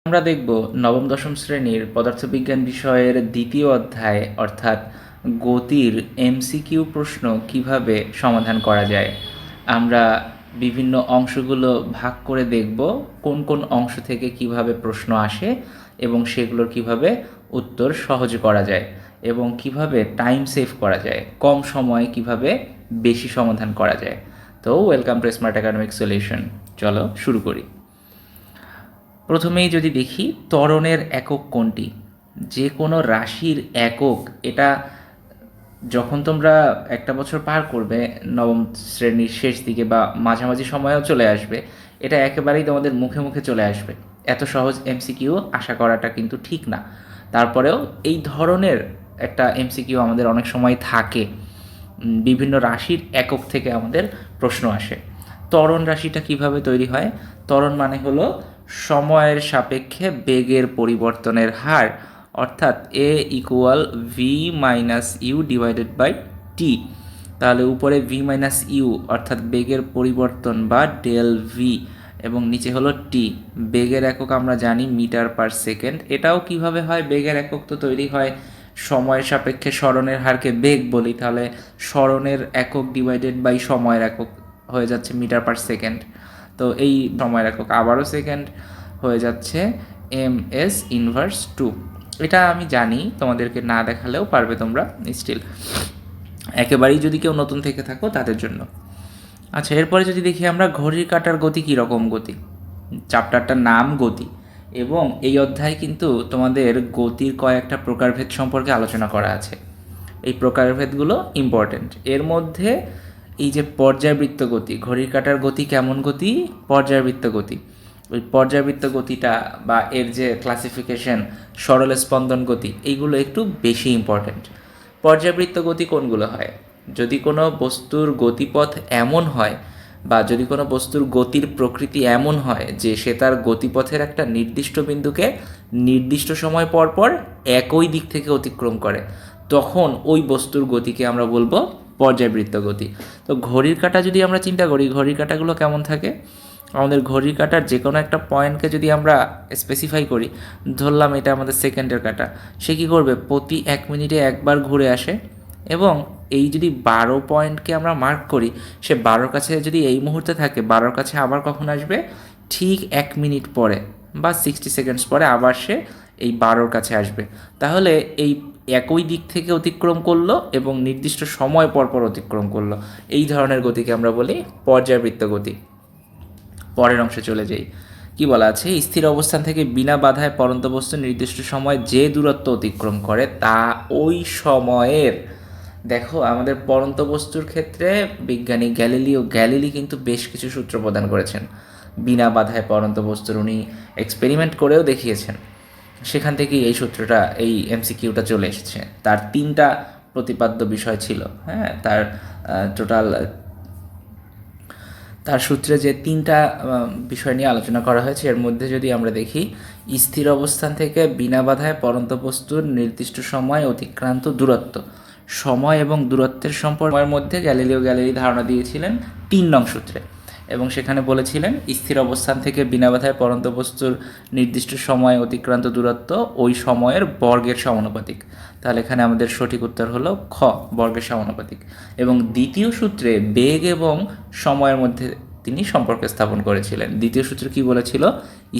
আমরা দেখব নবম দশম শ্রেণীর পদার্থবিজ্ঞান বিষয়ের দ্বিতীয় অধ্যায় অর্থাৎ গতির এমসিকিউ প্রশ্ন কিভাবে সমাধান করা যায়। আমরা বিভিন্ন অংশগুলো ভাগ করে দেখব কোন কোন অংশ থেকে কিভাবে প্রশ্ন আসে এবং সেগুলোর কিভাবে উত্তর সহজে করা যায় এবং কিভাবে টাইম সেভ করা যায়, কম সময়ে কিভাবে বেশি সমাধান করা যায়। তো welcome to smart academic solution. চলো শুরু করি। প্রথমেই যদি দেখি ত্বরণের একক কোনটি, যে কোনো রাশির একক, এটা যখন তোমরা একটা বছর পার করবে, নবম শ্রেণীর শেষ দিকে বা মাঝামাঝি সময়েও চলে আসবে, এটা একেবারেই তোমাদের মুখে মুখে চলে আসবে। এত সহজ এমসিকিউ আশা করাটা কিন্তু ঠিক না। তারপরেও এই ধরনের একটা এমসিকিউ আমাদের অনেক সময় থাকে, বিভিন্ন রাশির একক থেকে আমাদের প্রশ্ন আসে। ত্বরণ রাশিটা কিভাবে তৈরি হয়? ত্বরণ মানে হলো সময়ের সাপেক্ষে বেগের পরিবর্তনের হার, অর্থাৎ a equal v minus u divided by t. তাহলে উপরে ভি মাইনাস ইউ অর্থাৎ বেগের পরিবর্তন বা ডেল ভি, এবং নিচে হলো টি। বেগের একক আমরা জানি মিটার পার সেকেন্ড। এটাও কিভাবে হয়? বেগের একক তো তৈরি হয় সময়ের সাপেক্ষে স্মরণের হারকে বেগ বলি, তাহলে স্মরণের একক ডিভাইডেড বাই সময়ের একক হয়ে যাচ্ছে মিটার পার সেকেন্ড। তো এই সময়ের একক আবারও সেকেন্ড হয়ে যাচ্ছে এম এস ইনভার্স টু। এটা আমি জানি, তোমাদেরকে না দেখালেও পারবে তোমরা স্টিল, একেবারেই যদি কেউ নতুন থেকে থাকো তাদের জন্য। আচ্ছা, এরপরে যদি দেখি আমরা ঘড়ির কাঁটার গতি কীরকম গতি। চ্যাপ্টারটার নাম গতি, এবং এই অধ্যায়ে কিন্তু তোমাদের গতির কয়েকটা প্রকারভেদ সম্পর্কে আলোচনা করা আছে। এই প্রকারভেদগুলো ইম্পর্ট্যান্ট। এর মধ্যে এই যে পর্যায়বৃত্ত গতি, ঘড়ির কাঁটার গতি কেমন গতি? পর্যায়বৃত্ত গতি। ওই পর্যায়বৃত্ত গতিটা বা এর যে ক্লাসিফিকেশন, সরল স্পন্দন গতি, এইগুলো একটু বেশি ইম্পর্ট্যান্ট। পর্যায়বৃত্ত গতি কোনগুলো হয়? যদি কোনো বস্তুর গতিপথ এমন হয় বা যদি কোনো বস্তুর গতির প্রকৃতি এমন হয় যে সে তার গতিপথের একটা নির্দিষ্ট বিন্দুকে নির্দিষ্ট সময় পর পর একই দিক থেকে অতিক্রম করে, তখন ওই বস্তুর গতিকে আমরা বলবো পর্যায়বৃত্ত গতি। তো ঘড়ির কাঁটা যদি আমরা চিন্তা করি, ঘড়ির কাঁটাগুলো কেমন থাকে? আমাদের ঘড়ির কাঁটার যে কোনো একটা পয়েন্টকে যদি আমরা স্পেসিফাই করি, ধরলাম এটা আমাদের সেকেন্ডের কাঁটা, সে কী করবে? প্রতি 1 মিনিটে একবার ঘুরে আসে, এবং এই যদি 12 পয়েন্টকে আমরা মার্ক করি, সে 12 কাছে যদি এই মুহূর্তে থাকে, 12 কাছে আবার কখন আসবে? ঠিক 1 মিনিট পরে বা 60 সেকেন্ডস পরে আবার সে এই 12 কাছে আসবে। তাহলে এই একই দিক থেকে অতিক্রম করলো এবং নির্দিষ্ট সময় পর পর অতিক্রম করলো। এই ধরনের গতিকে আমরা বলি পর্যায়বৃত্ত গতি। পরের অংশে চলে যাই। কি বলা আছে? স্থির অবস্থান থেকে বিনা বাধায় পড়ন্ত বস্তু নির্দিষ্ট সময় যে দূরত্ব অতিক্রম করে তা ওই সময়ের, দেখো আমাদের পড়ন্ত বস্তুর ক্ষেত্রে বিজ্ঞানী গ্যালিলি কিন্তু বেশ কিছু সূত্র প্রদান করেছেন। বিনা বাধায় পড়ন্ত বস্তুর উনি এক্সপেরিমেন্ট করেও দেখিয়েছেন। সেখান থেকেই এই সূত্রটা, এই এমসিকিউটা চলে এসেছে। তার 3টা প্রতিপাদ্য বিষয় ছিল। হ্যাঁ, তার টোটাল তার সূত্রে যে 3টা বিষয় নিয়ে আলোচনা করা হয়েছে, এর মধ্যে যদি আমরা দেখি, স্থির অবস্থান থেকে বিনা বাধায় পড়ন্ত বস্তুর নির্দিষ্ট সময় অতিক্রান্ত দূরত্ব, সময় এবং দূরত্বের সম্পর্কের মধ্যে গ্যালিলি ধারণা দিয়েছিলেন 3 নং সূত্রে, এবং সেখানে বলেছিলেন স্থির অবস্থান থেকে বিনা বাধায় পড়ন্ত বস্তুর নির্দিষ্ট সময় অতিক্রান্ত দূরত্ব ওই সময়ের বর্গের সমানুপাতিক। তাহলে এখানে আমাদের সঠিক উত্তর হলো খ, বর্গের সমানুপাতিক। এবং দ্বিতীয় সূত্রে বেগ এবং সময়ের মধ্যে তিনি সম্পর্ক স্থাপন করেছিলেন। দ্বিতীয় সূত্র কি বলেছিল?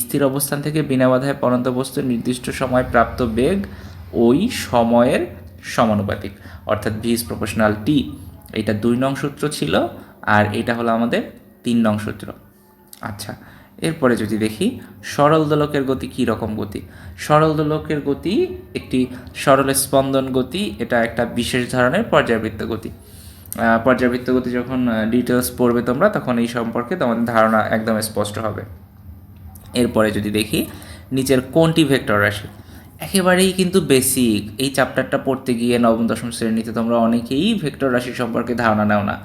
স্থির অবস্থান থেকে বিনা বাধায় পড়ন্ত বস্তুর নির্দিষ্ট সময় প্রাপ্ত বেগ ওই সময়ের সমানুপাতিক, অর্থাৎ ভি ইজ প্রপোর্শনাল টি। এটা 2 নং সূত্র ছিল, আর এটা হলো আমাদের 3 নং সূত্র। আচ্ছা, এরপরে যদি দেখি সরল দোলকের গতি কী রকম গতি। সরল দোলকের গতি একটি সরল স্পন্দন গতি, এটা একটা বিশেষ ধরনের পর্যায়বৃত্ত গতি। পর্যায়বৃত্ত গতি যখন ডিটেলস পড়বে তোমরা, তখন এই সম্পর্কে তোমাদের ধারণা একদম স্পষ্ট হবে। এরপরে যদি দেখি নিচের কোনটি ভেক্টর রাশি। একেবারেই কিন্তু বেসিক, এই চ্যাপ্টারটা পড়তে গিয়ে নবম দশম শ্রেণীতে তোমরা অনেকেই ভেক্টর রাশি সম্পর্কে ধারণা নাও না।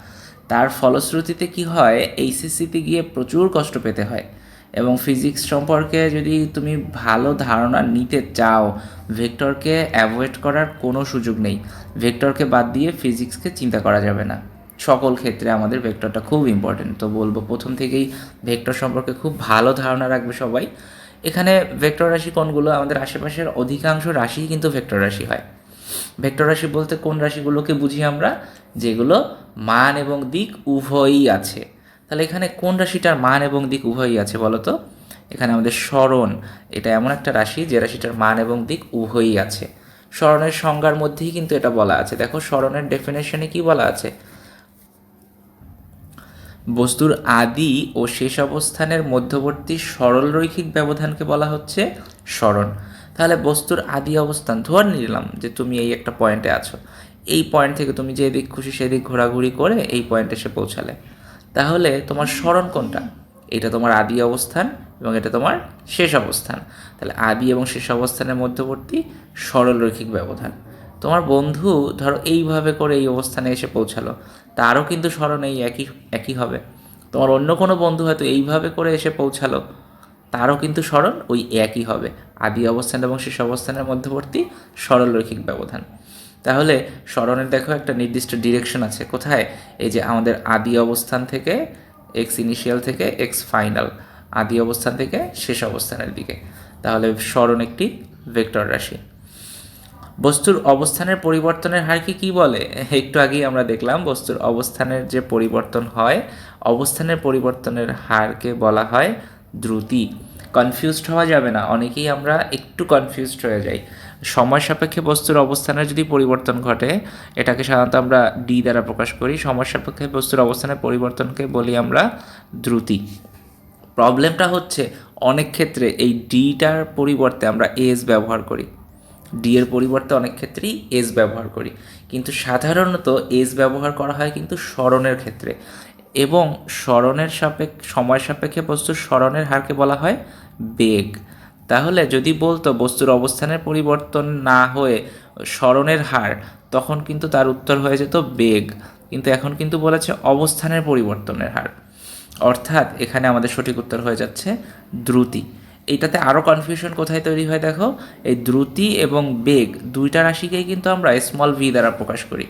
তার ফলশ্রুতিতে কি হয়, এইচএসসিতে গিয়ে প্রচুর কষ্ট পেতে হয়। এবং ফিজিক্স সম্পর্কে যদি তুমি ভালো ধারণা নিতে চাও, ভেক্টরকে অ্যাভয়েড করার কোনো সুযোগ নেই। ভেক্টরকে বাদ দিয়ে ফিজিক্সকে চিন্তা করা যাবে না। সকল ক্ষেত্রে আমাদের ভেক্টরটা খুব ইম্পর্টেন্ট। তো বলবো প্রথম থেকেই ভেক্টর সম্পর্কে খুব ভালো ধারণা রাখবে সবাই, এখানে ভেক্টর রাশি কোনগুলো? আমাদের আশেপাশের অধিকাংশ রাশিই কিন্তু ভেক্টর রাশি হয়। ভেক্টর রাশি বলতে কোন রাশিগুলোকে বুঝি আমরা? যেগুলো মান এবং দিক উভয়ই আছে। তাহলে এখানে কোন রাশিটার মান এবং দিক উভয়ই আছে বলো তো? এখানে আমাদের স্মরণ, এটা এমন একটা রাশি যে রাশিটার মান এবং দিক উভয়ই আছে। স্মরণের সংজ্ঞার মধ্যেই কিন্তু এটা বলা আছে। দেখো স্মরণের ডেফিনেশনে কি বলা আছে? বস্তুর আদি ও শেষ অবস্থানের মধ্যবর্তী সরল রৈখিক ব্যবধানকে বলা হচ্ছে স্মরণ। তাহলে বস্তুর আদি অবস্থান, ধরে নিলাম যে তুমি এই একটা পয়েন্টে আছো, এই পয়েন্ট থেকে তুমি যে দিক খুশি সেদিক ঘোরাঘুরি করে এই পয়েন্টে এসে পৌঁছালে, তাহলে তোমার স্মরণ কোনটা? এটা তোমার আদি অবস্থান এবং এটা তোমার শেষ অবস্থান। তাহলে আদি এবং শেষ অবস্থানের মধ্যবর্তী সরল রৈখিক ব্যবধান। তোমার বন্ধু ধরো এইভাবে করে এই অবস্থানে এসে পৌঁছালো, তারও কিন্তু স্মরণ এই একই একই হবে। তোমার অন্য কোনো বন্ধু হয়তো এইভাবে করে এসে পৌঁছালো, তারও কিন্তু স্মরণ ওই একই হবে। আদি অবস্থান এবং শেষ অবস্থানের মধ্যবর্তী সরল রৈখিক ব্যবধান। তাহলে স্মরণের দেখো একটা নির্দিষ্ট ডিরেকশন আছে, কোথায়? এই যে আমাদের আদি অবস্থান থেকে এক্স ইনিশিয়াল থেকে এক্স ফাইনাল, আদি অবস্থান থেকে শেষ অবস্থানের দিকে। তাহলে স্মরণ একটি ভেক্টর রাশি। বস্তুর অবস্থানের পরিবর্তনের হারকে কি বলে? একটু আগেই আমরা দেখলাম বস্তুর অবস্থানের যে পরিবর্তন হয়, অবস্থানের পরিবর্তনের হারকে বলা হয় দ্রুতি। কনফিউজড হওয়া যাবে না, অনেকেই আমরা একটু কনফিউজড হয়ে যাই। সময় সাপেক্ষে বস্তুর অবস্থানের যদি পরিবর্তন ঘটে, এটাকে সাধারণত আমরা ডি দ্বারা প্রকাশ করি। সময় সাপেক্ষে বস্তুর অবস্থানের পরিবর্তনকে বলি আমরা দ্রুতি। প্রবলেমটা হচ্ছে অনেক ক্ষেত্রে এই ডিটার পরিবর্তে আমরা এস ব্যবহার করি, ডি এর পরিবর্তে অনেক ক্ষেত্রেই এস ব্যবহার করি, কিন্তু সাধারণত এস ব্যবহার করা হয় কিন্তু স্মরণের ক্ষেত্রে। এবং স্মরণের সময় সাপেক্ষে বস্তুর স্মরণের হারকে বলা হয় বেগ। তাহলে যদি বলতো বস্তুর অবস্থানের পরিবর্তন না হয়ে স্মরণের হার, তখন কিন্তু তার উত্তর হয়ে যেত বেগ। কিন্তু এখন কিন্তু বলেছে অবস্থানের পরিবর্তনের হার, অর্থাৎ এখানে আমাদের সঠিক উত্তর হয়ে যাচ্ছে দ্রুতি। এইটাতে আরও কনফিউশন কোথায় তৈরি হয় দেখো, এই দ্রুতি এবং বেগ দুইটা রাশিকেই কিন্তু আমরা স্মল ভি দ্বারা প্রকাশ করি।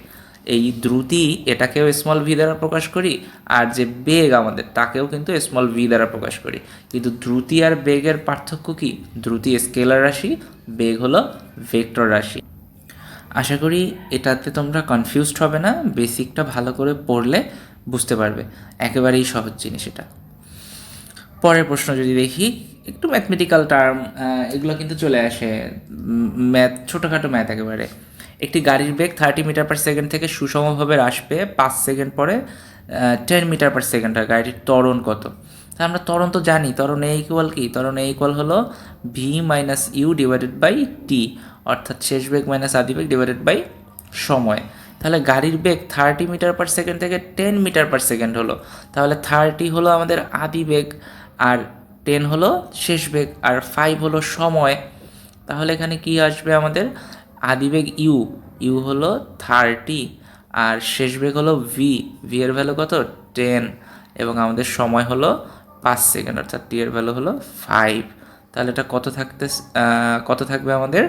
এই দ্রুতি এটাকেও স্মল ভি দ্বারা প্রকাশ করি, আর যে বেগ আমাদের তাকেও কিন্তু স্মল ভি দ্বারা প্রকাশ করি। কিন্তু দ্রুতি আর বেগের পার্থক্য কি? দ্রুতি স্কেলার রাশি, বেগ হলো ভেক্টর রাশি। আশা করি এটাতে তোমরা কনফিউজড হবে না, বেসিকটা ভালো করে পড়লে বুঝতে পারবে, একেবারেই সহজ জিনিস এটা। পরের প্রশ্ন যদি দেখি, একটু ম্যাথমেটিক্যাল টার্ম, এগুলো কিন্তু চলে আসে, ম্যাথ, ছোটোখাটো ম্যাথ একেবারে। একটি গাড়ির বেগ 30 মিটার/সেকেন্ড থেকে সুষমভাবে হ্রাস পেয়ে 5 সেকেন্ড পরে 10 মিটার/সেকেন্ড হয়, গাড়িটির ত্বরণ কত? তা আমরা ত্বরণ তো জানি, ত্বরণ এ ইকুয়াল কি? ত্বরণ এ ইকুয়াল হলো v minus u divided by t, অর্থাৎ শেষ বেগ মাইনাস আদি বেগ ডিভাইডেড বাই সময়। তাহলে গাড়ির বেগ 30 মিটার/সেকেন্ড থেকে 10 মিটার/সেকেন্ড হলো, তাহলে 30 হলো আমাদের আদি বেগ, আর 10 হলো শেষ বেগ, আর 5 হলো সময়। তাহলে এখানে কি আসবে আমাদের? আদিবেগ ইউ, ইউ হলো 30, আর শেষ বেগ হলো ভি, ভি এর ভ্যালু কত? 10, এবং আমাদের সময় হলো 5 সেকেন্ড, অর্থাৎ টি এর ভ্যালু হলো 5। তাহলে এটা কত থাকবে আমাদের?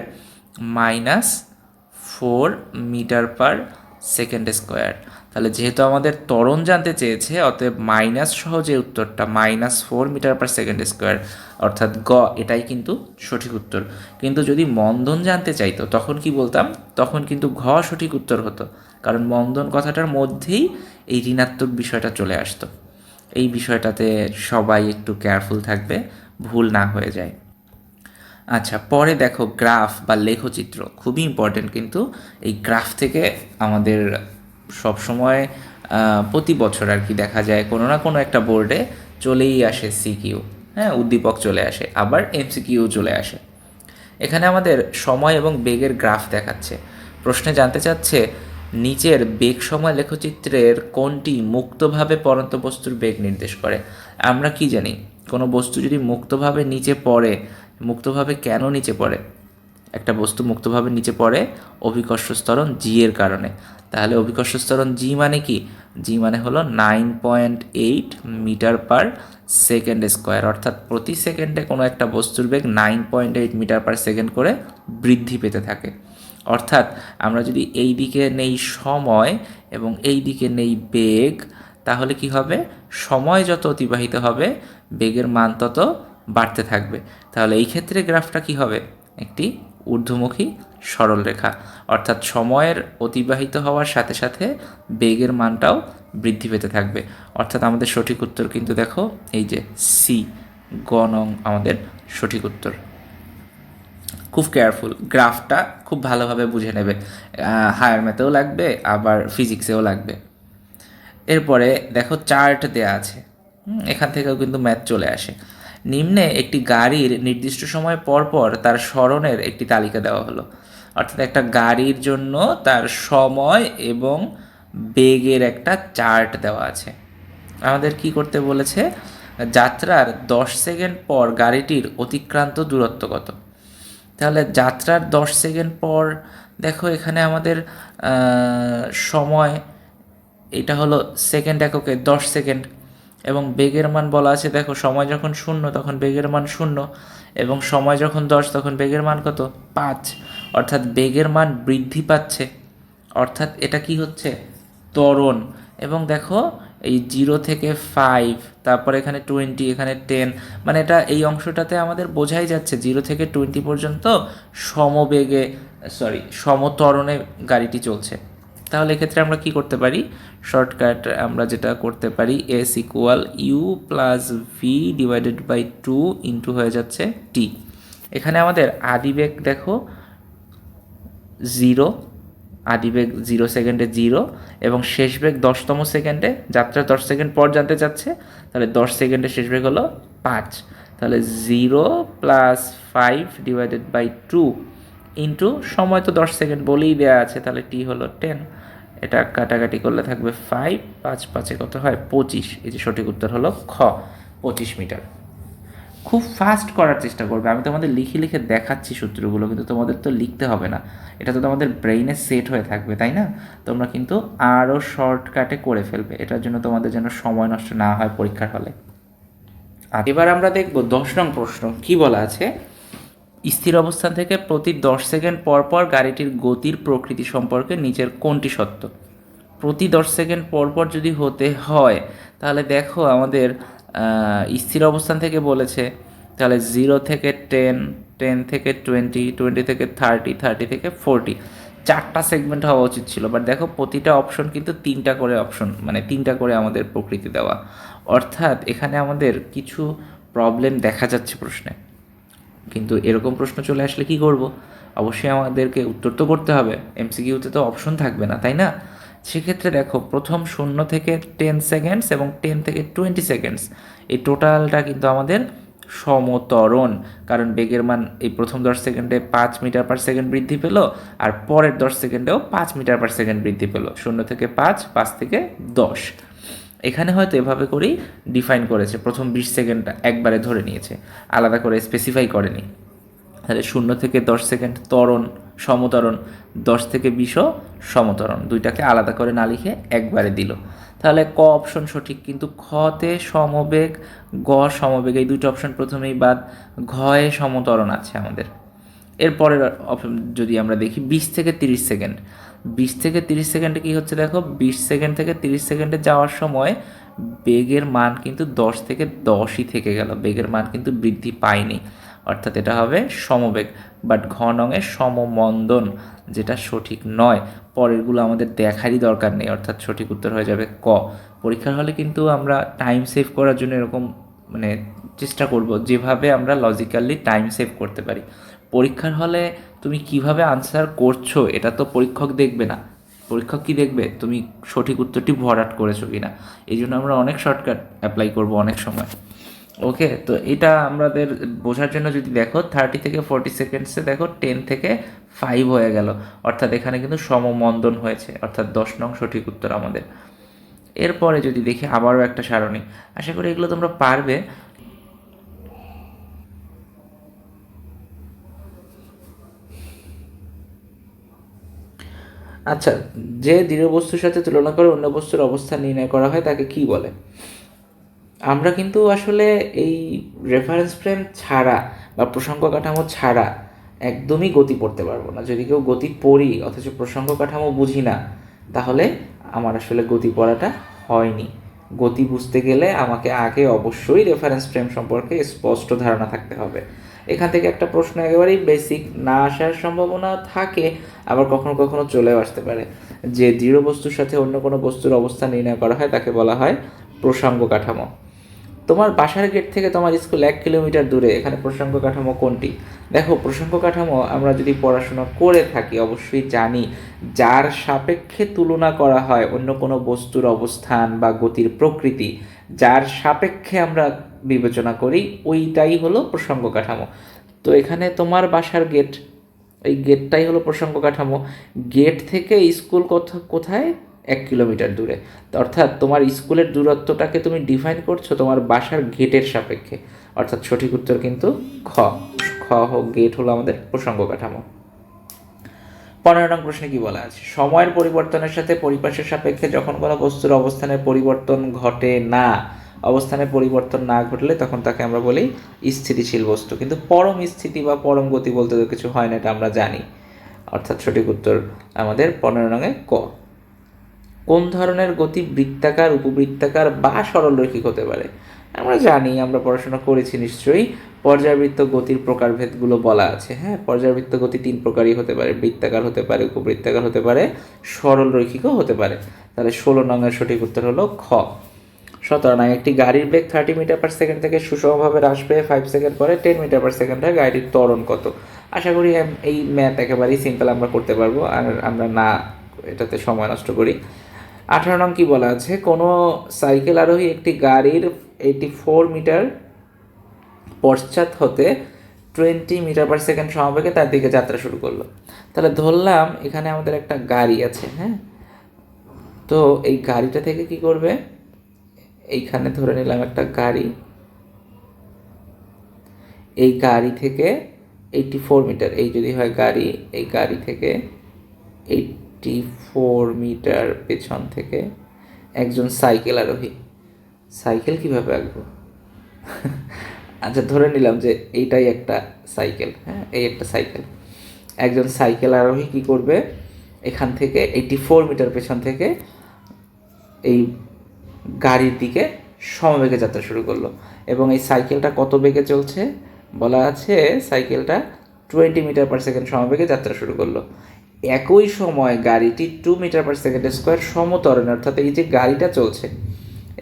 -4 মিটার/সেকেন্ড স্কোয়ার। তাহলে যেহেতু আমাদের ত্বরণ জানতে চেয়েছে, অতএব মাইনাস সহ যে উত্তরটা -4 মিটার/সেকেন্ড স্কোয়ার, অর্থাৎ গ, এটাই কিন্তু সঠিক উত্তর। কিন্তু যদি মন্দন জানতে চাইতো তখন কি বলতাম? তখন কিন্তু ঘ সঠিক উত্তর হতো, কারণ মন্দন কথাটার মধ্যেই এই ঋণাত্মক বিষয়টা চলে আসতো। এই বিষয়টাতে সবাই একটু কেয়ারফুল থাকবে, ভুল না হয়ে যায়। আচ্ছা, পরে দেখো গ্রাফ বা লেখচিত্র খুবই ইম্পর্টেন্ট, কিন্তু এই গ্রাফ থেকে আমাদের সবসময় প্রতি বছর আর কি দেখা যায় কোনো না কোনো একটা বোর্ডে চলেই আসে সিকিউ, হ্যাঁ, উদ্দীপক চলে আসে, আবার এমসিকিউ চলে আসে। এখানে আমাদের সময় এবং বেগের গ্রাফ দেখাচ্ছে। প্রশ্নে জানতে চাচ্ছে নিচের বেগ সময় লেখচিত্রের কোনটি মুক্তভাবে পড়ন্ত বস্তুর বেগ নির্দেশ করে? আমরা কি জানি, কোনো বস্তু যদি মুক্তভাবে নিচে পড়ে, মুক্তভাবে কেন নিচে পড়ে? একটা বস্তু মুক্তভাবে নিচে পড়ে অভিকর্ষ ত্বরণ জি এর কারণে। তাহলে অভিকর্ষ ত্বরণ জি মানে কি? জি মানে হলো 9.8 মিটার/সেকেন্ড স্কোয়ার, অর্থাৎ প্রতি সেকেন্ডে কোনো একটা বস্তুর বেগ 9.8 মিটার/সেকেন্ড করে বৃদ্ধি পেতে থাকে। অর্থাৎ আমরা যদি এই দিকে নেই সময় এবং এই দিকে নেই বেগ, তাহলে কি হবে? সময় যত অতিবাহিত হবে বেগের মান তত বাড়তে থাকবে। তাহলে এই ক্ষেত্রে গ্রাফটা কি হবে? একটি ঊর্ধ্বমুখী সরল রেখা, অর্থাৎ সময়ের অতিবাহিত হওয়ার সাথে সাথে বেগের মানটাও বৃদ্ধি পেতে থাকবে। অর্থাৎ আমাদের সঠিক উত্তর কিন্তু দেখো এই যে সি, গ নং আমাদের সঠিক উত্তর। খুব কেয়ারফুল, গ্রাফটা খুব ভালোভাবে বুঝে নেবে, হায়ার ম্যাথেও লাগবে আবার ফিজিক্সেও লাগবে। এরপরে দেখো চার্ট দেয়া আছে, এখান থেকেও কিন্তু ম্যাথ চলে আসে। নিম্নে একটি গাড়ির নির্দিষ্ট সময় পর পর তার সরণের একটি তালিকা দেওয়া হলো। অর্থাৎ একটা গাড়ির জন্য তার সময় এবং বেগের একটা চার্ট দেওয়া আছে। আমাদের কি করতে বলেছে? যাত্রার 10 সেকেন্ড পর গাড়িটির অতিক্রান্ত দূরত্ব কত। তাহলে যাত্রার 10 সেকেন্ড পর দেখো এখানে আমাদের সময়, এটা হলো সেকেন্ড এককে 10 সেকেন্ড, এবং বেগের মান বলা আছে দেখো সময় যখন 0 তখন বেগের মান 0, এবং সময় যখন 10 তখন বেগের মান কত? 5। অর্থাৎ বেগের মান বৃদ্ধি পাচ্ছে, অর্থাৎ এটা কি হচ্ছে? ত্বরণ। এবং দেখো এই 0 থেকে 5, তারপর এখানে 20, এখানে 10, মানে এটা এই অংশটাতে আমাদের বোঝাই যাচ্ছে 0 থেকে 20 পর্যন্ত সমবেগে, সমত্বরণে গাড়িটি চলছে। তাহলে এক্ষেত্রে আমরা কি করতে পারি? শর্টকাট আমরা যেটা করতে পারি, s equal u plus v divided by 2 into হয়ে যাচ্ছে টি। এখানে আমাদের আদিবেগ দেখো 0, আদিবেগ 0 সেকেন্ডে 0, এবং শেষ বেগ 10তম সেকেন্ডে, যাত্রা 10 সেকেন্ড পর জানতে চাচ্ছে, তাহলে 10 সেকেন্ডে শেষ বেগ হলো 5। তাহলে 0 প্লাস 5 ডিভাইডেড বাই 2 ইন্টু সময় তো 10 সেকেন্ড বলেই দেওয়া আছে, তাহলে টি হলো 10। এটা কাটাকাটি করলে থাকবে 5, 5 5-এ কত হয়? 25। এই যে সঠিক উত্তর হলো খ, 25 মিটার। খুব ফাস্ট করার চেষ্টা করবে, আমি তোমাদের লিখে লিখে দেখাচ্ছি সূত্রগুলো, কিন্তু তোমাদের তো লিখতে হবে না, এটা তো তোমাদের ব্রেইনে সেট হয়ে থাকবে, তাই না? তোমরা কিন্তু আরও শর্টকাটে করে ফেলবে, এটার জন্য তোমাদের যেন সময় নষ্ট না হয় পরীক্ষার হলে। এবার আমরা দেখব 10 নং প্রশ্ন কি বলা আছে। স্থির অবস্থান থেকে প্রতি 10 সেকেন্ড পর পর গাড়িটির গতির প্রকৃতি সম্পর্কে নিচের কোনটি সত্য? প্রতি 10 সেকেন্ড পর পর যদি হতে হয়, তাহলে দেখো আমাদের স্থির অবস্থান থেকে বলেছে, তাহলে 0 থেকে 10, 10 থেকে 20, 20 থেকে 30, 30 থেকে 40, 4টা সেগমেন্ট হওয়া উচিত ছিল। বাট দেখো প্রতিটা অপশন কিন্তু 3টা করে অপশন, মানে 3টা করে আমাদের প্রকৃতি দেওয়া, অর্থাৎ এখানে আমাদের কিছু প্রবলেম দেখা যাচ্ছে প্রশ্নে। কিন্তু এরকম প্রশ্ন চলে আসলে কি করব? অবশ্যই আমাদেরকে উত্তর তো করতে হবে, এমসিকিউতে তো অপশন থাকবে না, তাই না? সেক্ষেত্রে দেখো প্রথম 0 থেকে 10 সেকেন্ডস এবং 10 থেকে 20 সেকেন্ডস, এই টোটালটা কিন্তু আমাদের সমত্বরণ, কারণ বেগের মান এই প্রথম 10 সেকেন্ডে 5 মিটার পার সেকেন্ড বৃদ্ধি পেল, আর পরের 10 সেকেন্ডেও 5 মিটার পার সেকেন্ড বৃদ্ধি পেল, 0 থেকে 5, 5 থেকে 10। এখানে হয়তো এভাবে করেই ডিফাইন করেছে, প্রথম 20 সেকেন্ড একবারে ধরে নিয়েছে, আলাদা করে স্পেসিফাই করেনি। তাহলে 0 থেকে 10 সেকেন্ড ত্বরণ, সমত্বরণ, 10 থেকে 20ও সমত্বরণ, দুইটাকে আলাদা করে না লিখে একবারে দিল। তাহলে ক অপশন সঠিক, কিন্তু খতে সমবেগ, গ সমবেগ, এই দুটো অপশন প্রথমেই বাদ, ঘয়ে সমত্বরণ আছে আমাদের। এরপরের যদি আমরা দেখি 20 থেকে 30 সেকেন্ড, 20 থেকে 30 সেকেন্ডে কী হচ্ছে দেখো, 20 সেকেন্ড থেকে 30 সেকেন্ডে যাওয়ার সময় বেগের মান কিন্তু 10 থেকে 10ই থেকে গেল, বেগের মান কিন্তু বৃদ্ধি পায়নি, অর্থাৎ এটা হবে সমবেগ। বাট ঘ নঙে সমমন্দন, যেটা সঠিক নয়। পরেরগুলো আমাদের দেখারই দরকার নেই, অর্থাৎ সঠিক উত্তর হয়ে যাবে ক। পরীক্ষার হলে কিন্তু আমরা টাইম সেভ করার জন্য এরকম মানে চেষ্টা করব যেভাবে আমরা লজিক্যালি টাইম সেভ করতে পারি। পরীক্ষার হলে তুমি কিভাবে আনসার করছো এটা তো পরীক্ষক দেখবে না, পরীক্ষক কি দেখবে? তুমি সঠিক উত্তরটি ভরাট করেছো কি না। এই জন্য আমরা অনেক শর্টকাট অ্যাপ্লাই করব অনেক সময়। ওকে, তো এটা আমাদের বোঝার জন্য যদি দেখো 30 থেকে 40 সেকেন্ডসে দেখো 10 থেকে 5 হয়ে গেল, অর্থাৎ এখানে কিন্তু সমমন্দন হয়েছে, অর্থাৎ 10 নং সঠিক উত্তর আমাদের। এরপরে যদি দেখি আবারও একটা সারণী, আশা করি এগুলো তোমরা পারবে। আচ্ছা, যে দৃঢ় বস্তুর সাথে তুলনা করে অন্য বস্তুর অবস্থান নির্ণয় করা হয় তাকে কি বলে? আমরা কিন্তু আসলে এই রেফারেন্স ফ্রেম ছাড়া বা প্রসঙ্গ কাঠামো ছাড়া একদমই গতি পড়তে পারবো না। যদি কেউ গতি পড়ি অথচ প্রসঙ্গ কাঠামো বুঝি না, তাহলে আমার আসলে গতি পড়াটা হয়নি। গতি বুঝতে গেলে আমাকে আগে অবশ্যই রেফারেন্স ফ্রেম সম্পর্কে স্পষ্ট ধারণা থাকতে হবে। এখান থেকে একটা প্রশ্ন একেবারেই বেসিক না আসার সম্ভাবনা থাকে, আবার কখনো কখনো চলেও আসতে পারে। যে দৃঢ় বস্তুর সাথে অন্য কোনো বস্তুর অবস্থান নির্ণয় করা হয় তাকে বলা হয় প্রসঙ্গ কাঠামো। তোমার বাসার গেট থেকে তোমার স্কুল 1 কিলোমিটার দূরে, এখানে প্রসঙ্গ কাঠামো কোনটি? দেখো, প্রসঙ্গ কাঠামো আমরা যদি পড়াশোনা করে থাকি অবশ্যই জানি যার সাপেক্ষে তুলনা করা হয় অন্য কোনো বস্তুর অবস্থান বা গতির প্রকৃতি, যার সাপেক্ষে আমরা বিবেচনা করি ওইটাই হলো প্রসঙ্গ কাঠামো। তো এখানে তোমার বাসার গেট, এই গেটটাই হলো প্রসঙ্গ কাঠামো। গেট থেকে স্কুল কোথায়? 1 কিলোমিটার দূরে। অর্থাৎ তোমার স্কুলের দূরত্বটাকে তুমি ডিফাইন করছো তোমার বাসার গেটের সাপেক্ষে। অর্থাৎ সঠিক উত্তর কিন্তু খ। খ হোক, গেট হলো আমাদের প্রসঙ্গ কাঠামো। 15 নং প্রশ্নে কি বলা আছে? সময়ের পরিবর্তনের সাথে পরিপাশের সাপেক্ষে যখন কোনো বস্তুর অবস্থানের পরিবর্তন ঘটে না, অবস্থানের পরিবর্তন না ঘটলে তখন তাকে আমরা বলি স্থিতিশীল বস্তু। কিন্তু পরম স্থিতি বা পরম গতি বলতে তো কিছু হয় না, এটা আমরা জানি। অর্থাৎ সঠিক উত্তর আমাদের 15 নং ক। কোন ধরনের গতি বৃত্তাকার, উপবৃত্তাকার বা সরলরৈখিক হতে পারে? আমরা জানি, আমরা পড়াশোনা করেছি নিশ্চয়ই, পর্যায়বৃত্ত গতির প্রকারভেদগুলো বলা আছে। হ্যাঁ, পর্যায়বৃত্ত গতি 3 প্রকারই হতে পারে, বৃত্তাকার হতে পারে, উপবৃত্তাকার হতে পারে, সরলরৈখিকও হতে পারে। তাহলে 16 নং সঠিক উত্তর হলো খ। 17 নং, একটি গাড়ির বেগ 30 মিটার/সেকেন্ড থেকে সুষমভাবে হ্রাস পেয়ে 5 সেকেন্ড পরে 10 মিটার/সেকেন্ড হয়, গাড়ির ত্বরণ কত? আশা করি এই ম্যাথ একেবারেই সিম্পল, আমরা করতে পারবো, আর আমরা না এটাতে সময় নষ্ট করি। 18 নং কি বলা আছে? কোনো সাইকেল আরোহী একটি গাড়ির 84 মিটার পশ্চাৎ হতে 20 মিটার/সেকেন্ড সমবেগে তার দিকে যাত্রা শুরু করলো। তাহলে ধরলাম এখানে আমাদের একটা গাড়ি আছে, হ্যাঁ, তো এই গাড়িটা থেকে কি করবে? এইখানে ধরে নিলাম একটা গাড়ি, এই গাড়ি থেকে 84 মিটার, এই যদি হয় গাড়ি, এই গাড়ি থেকে 84 মিটার পেছন থেকে একজন সাইকেল আরোহী, সাইকেল কীভাবে আঁকবো? আচ্ছা, ধরে নিলাম যে এইটাই একটা সাইকেল, হ্যাঁ, এই একটা সাইকেল। একজন সাইকেল আরোহী কী করবে? এখান থেকে 84 মিটার পেছন থেকে এই গাড়ির দিকে সমবেগে যাত্রা শুরু করলো, এবং এই সাইকেলটা কত বেগে চলছে? বলা আছে সাইকেলটা 20 মিটার/সেকেন্ড সমবেগে যাত্রা শুরু করলো। একই সময় গাড়িটি 2 মিটার/সেকেন্ড স্কোয়ার সমত্বরণে, অর্থাৎ এই যে গাড়িটা চলছে,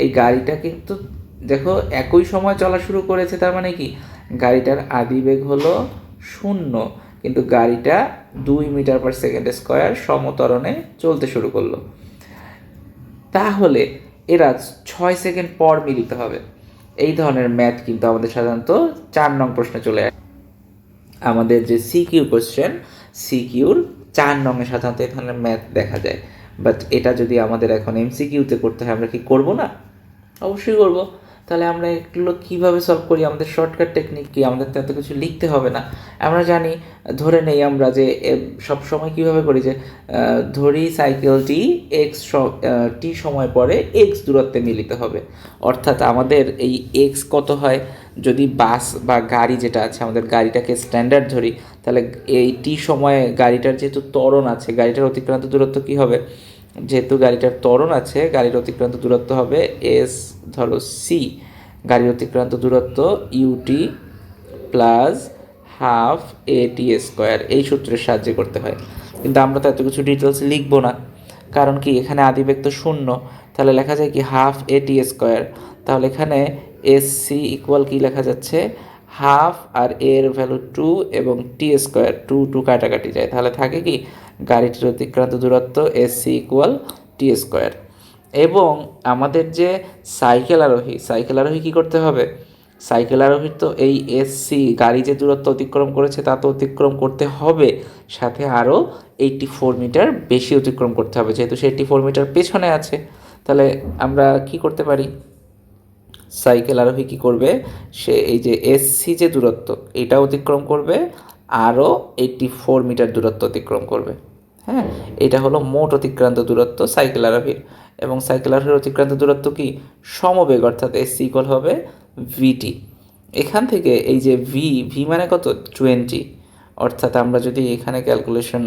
এই গাড়িটা কিন্তু দেখো একই সময় চলা শুরু করেছে, তার মানে কি গাড়িটার আদিবেগ হলো 0, কিন্তু গাড়িটা 2 মিটার/সেকেন্ড স্কোয়ার সমত্বরণে চলতে শুরু করলো। তাহলে এরা 6 সেকেন্ড পর মিলিত হবে। এই ধরনের ম্যাথ কিন্তু আমাদের সাধারণত 4 নং প্রশ্নে চলে আসে। আমাদের যে সিকিউ কোশ্চেন, সিকিউর 4 নংয়ে সাধারণত এই ধরনের ম্যাথ দেখা যায়। বাট এটা যদি আমাদের এখন এমসিকিউতে করতে হয়, আমরা কি করব না? অবশ্যই করব। তাহলে আমরা এগুলো কীভাবে সলভ করি? আমাদের শর্টকাট টেকনিক কি? আমাদের তো এত কিছু লিখতে হবে না। আমরা জানি, ধরে নেই আমরা যে সব সময় কীভাবে করি, যে ধরি সাইকেলটি টি সময় পরে এক্স দূরত্বে মিলিত হবে। অর্থাৎ আমাদের এই এক্স কত হয়? যদি বাস বা গাড়ি যেটা আছে, আমাদের গাড়িটাকে স্ট্যান্ডার্ড ধরি, তাহলে এই টি সময়ে গাড়িটার যেহেতু ত্বরণ আছে, গাড়িটার অতিক্রান্ত দূরত্ব কী হবে? যেহেতু গাড়িটার ত্বরণ আছে, গাড়ির অতিক্রান্ত দূরত্ব হবে এস, ধরো সি, গাড়ির অতিক্রান্ত দূরত্ব ইউটি প্লাস হাফ এটি স্কোয়ার, এই সূত্রের সাহায্যে করতে হয়। কিন্তু আমরা তো এত কিছু ডিটেলস লিখবো না, কারণ কি এখানে আদিবেগ তো 0, তাহলে লেখা যায় কি হাফ এটি স্কোয়ার। তাহলে এখানে এস সি ইকুয়াল কি লেখা যাচ্ছে? হাফ, আর এর ভ্যালু 2 এবং টি স্কোয়ার, 2 কাটাকাটি যায়, তাহলে থাকে কি গাড়িটির অতিক্রান্ত দূরত্ব s c equal t square. এবং আমাদের যে সাইকেল আরোহী কী করতে হবে? সাইকেল আরোহীর তো এই এসসি গাড়ি যে দূরত্ব অতিক্রম করেছে তা তো অতিক্রম করতে হবে, সাথে আরও 84 মিটার বেশি অতিক্রম করতে হবে, যেহেতু সে 84 মিটার পেছনে আছে। তাহলে আমরা কি করতে পারি? সাইকেল আরোহী কী করবে? সে এই যে এসসি যে দূরত্ব এটা অতিক্রম করবে, আরও 84 মিটার দূরত্ব অতিক্রম করবে। হ্যাঁ, এটা হলো মোট অতিক্রান্ত দূরত্ব সাইকেল আরোহীর। এবং সাইকেল আরোহীর অতিক্রান্ত দূরত্ব কি? সমবেগ, অর্থাৎ এসসি ইকুয়াল হবে ভিটি। এখান থেকে এই যে ভি মানে কত? 20, অর্থাৎ আমরা যদি এখানে ক্যালকুলেশন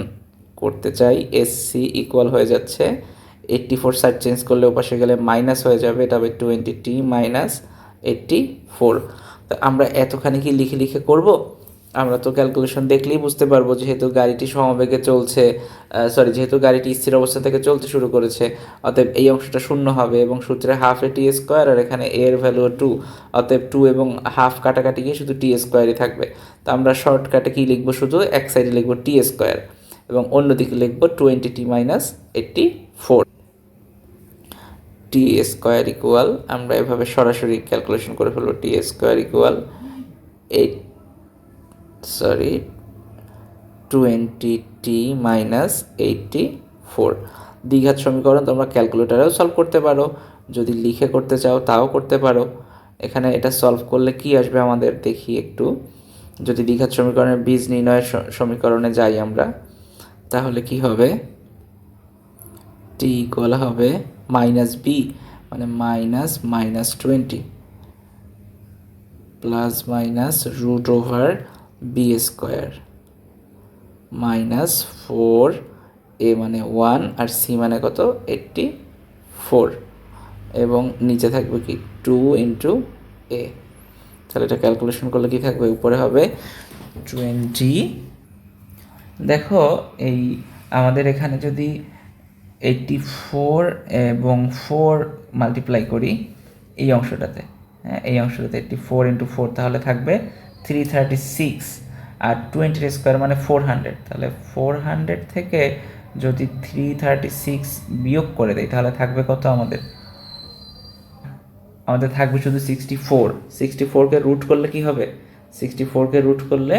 করতে চাই, এসসি ইকুয়াল হয়ে যাচ্ছে 84 সাইড চেঞ্জ করলে ওপাশে গেলে মাইনাস হয়ে যাবে, এটা হবে 20t মাইনাস 84। তো আমরা এতখানি কি লিখে লিখে করব? আমরা তো ক্যালকুলেশন দেখলেই বুঝতে পারবো, যেহেতু গাড়িটি সমবেগে চলছে, যেহেতু গাড়িটি স্থির অবস্থা থেকে চলতে শুরু করেছে, অতএব এই অংশটা শূন্য হবে এবং সূত্রে হাফ এ টি স্কোয়ার, আর এখানে এর ভ্যালু 2, অতএব 2 এবং হাফ কাটাকাটি গিয়ে শুধু টি স্কোয়ারই থাকবে। তো আমরা শর্টকাটে কি লিখবো, শুধু এক সাইডে লিখবো টি স্কোয়ার এবং অন্যদিকে লিখবো 20t মাইনাস 84। টি স্কোয়ার ইকুয়াল, আমরা এভাবে সরাসরি ক্যালকুলেশন করে ফেলবো, টি স্কোয়ার ইকুয়াল 20t মাইনাস 84। দ্বিঘাত সমীকরণ তোমরা ক্যালকুলেটারেও সলভ করতে পারো, যদি লিখে করতে চাও তাও করতে পারো। এখানে এটা সলভ করলে কি আসবে আমাদের দেখি একটু। যদি দ্বিঘাত সমীকরণের বীজ নির্ণয়ের সমীকরণে যাই আমরা, তাহলে কি হবে, টি ইকুয়াল হবে মাইনাস বি, মানে -20 plus minus root over b square -4 a মানে 1 আর সি মানে কত 84, এবং নিচে থাকবে কি 2 ইন্টু এ। তাহলে এটা ক্যালকুলেশন করলে কি থাকবে, উপরে হবে 20। দেখো এই আমাদের এখানে যদি 84 এবং 4 মাল্টিপ্লাই করি এই অংশটাতে, হ্যাঁ এই অংশটাতে 84 ইন্টু 4, তাহলে থাকবে 336, আর 20 স্কোয়ার মানে 400, তাহলে 400 থেকে যদি 336 বিয়োগ করে দেয় তাহলে থাকবে কত আমাদের, থাকবে শুধু 64। 64কে রুট করলে কি হবে, 64কে রুট করলে